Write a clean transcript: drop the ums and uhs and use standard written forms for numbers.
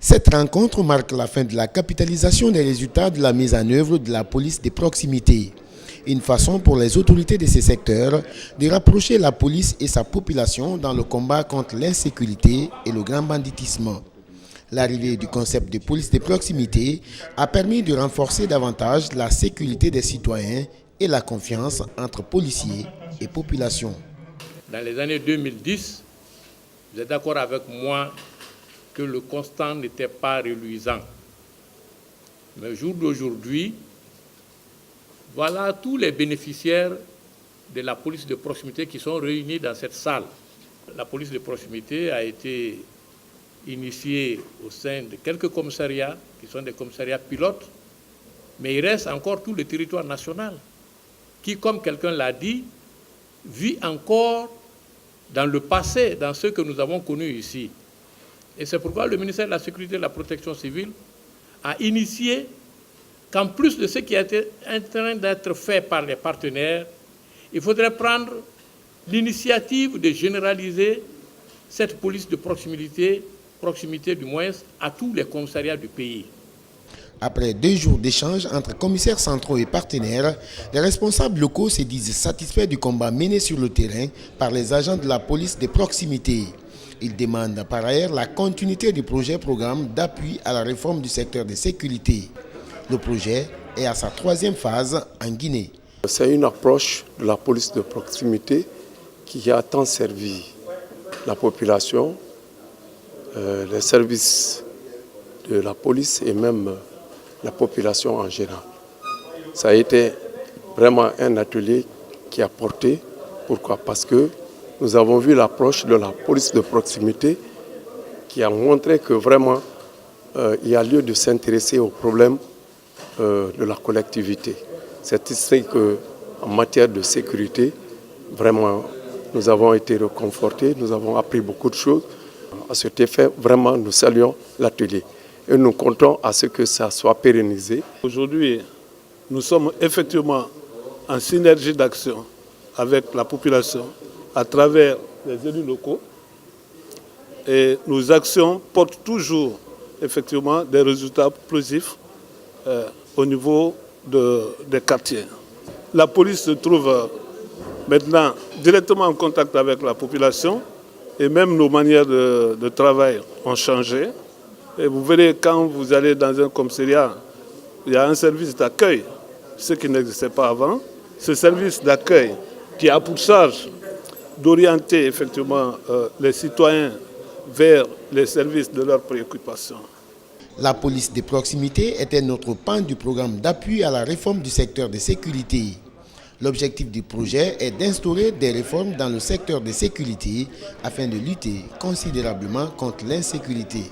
Cette rencontre marque la fin de la capitalisation des résultats de la mise en œuvre de la police de proximité. Une façon pour les autorités de ces secteurs de rapprocher la police et sa population dans le combat contre l'insécurité et le grand banditisme. L'arrivée du concept de police de proximité a permis de renforcer davantage la sécurité des citoyens et la confiance entre policiers et population. Dans les années 2010, vous êtes d'accord avec moi que le constat n'était pas reluisant. Mais au jour d'aujourd'hui, voilà tous les bénéficiaires de la police de proximité qui sont réunis dans cette salle. La police de proximité a été initiée au sein de quelques commissariats, qui sont des commissariats pilotes, mais il reste encore tout le territoire national, qui, comme quelqu'un l'a dit, vit encore dans le passé, dans ce que nous avons connu ici. Et c'est pourquoi le ministère de la Sécurité et de la Protection civile a initié qu'en plus de ce qui a été en train d'être fait par les partenaires, il faudrait prendre l'initiative de généraliser cette police de proximité du moins, à tous les commissariats du pays. Après 2 jours d'échanges entre commissaires centraux et partenaires, les responsables locaux se disent satisfaits du combat mené sur le terrain par les agents de la police de proximité. Ils demandent par ailleurs la continuité du projet-programme d'appui à la réforme du secteur de sécurité. Le projet est à sa 3e phase en Guinée. C'est une approche de la police de proximité qui a tant servi la population, les services de la police et même la population en général. Ça a été vraiment un atelier qui a porté. Pourquoi? Parce que nous avons vu l'approche de la police de proximité qui a montré que vraiment il y a lieu de s'intéresser aux problèmes de la collectivité. C'est ici qu'en matière de sécurité, vraiment, nous avons été réconfortés, nous avons appris beaucoup de choses. À cet effet, vraiment, nous saluons l'atelier et nous comptons à ce que ça soit pérennisé. Aujourd'hui, nous sommes effectivement en synergie d'action avec la population à travers les élus locaux et nos actions portent toujours effectivement des résultats positifs au niveau des quartiers. La police se trouve maintenant directement en contact avec la population et même nos manières de travail ont changé. Et vous verrez, quand vous allez dans un commissariat, il y a un service d'accueil, ce qui n'existait pas avant. Ce service d'accueil qui a pour charge d'orienter effectivement les citoyens vers les services de leurs préoccupations. La police de proximité était notre pan du programme d'appui à la réforme du secteur de sécurité. L'objectif du projet est d'instaurer des réformes dans le secteur de sécurité afin de lutter considérablement contre l'insécurité.